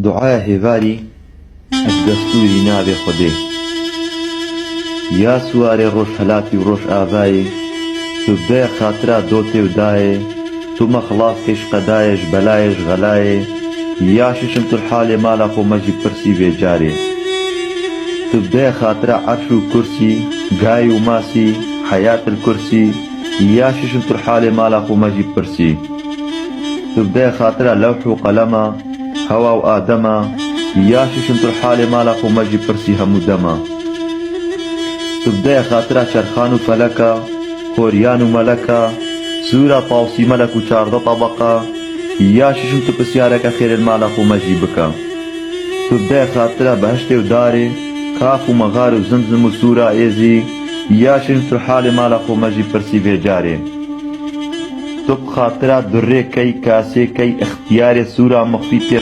دعای هێواری ئەس دەستوری نابێ خودێ یا سوارێ ڕۆژ هەلاتی و ڕۆژ ئاڤایێ تو بدەیە خاترا دۆتێ و دایێ تو مەخڵاس کەش قەدایەش بەلایەش غەلایێ یا ششم تو الحالێ مالا خۆ مەجی پرسی بێجارێ تو بدەیە خاترا عەرش و کورسی گای و ماسی حەیات الکورسی یا ششم تو الحالێ مالا خۆ مەجی پرسی تو بدەیە خاترا لەوح و قەلەمە هەوا و ئادەمە یا ششم تو الحالێ مالا خۆ مەجی پرسی هەموو دەمە تو بدەیە خاترا چەرخان و فەلەکە خۆریان و مەلەکە سوورە تاوسی مەلەک و چاردە تەبەقە یا ششم تو پرسیارەکە خێرن مالا خۆ مەجی بکە تو بدەیە خاترا بەهشتێ و دارێ کاف و مەغار و زمزم و سوورە ئێزی یا ششم تو الحالێ مالا خۆ مەجی پرسی بێجارێ تو بخاترا درێ کەی کاسێ کەی اختیارێ سوورە مەخفی پێ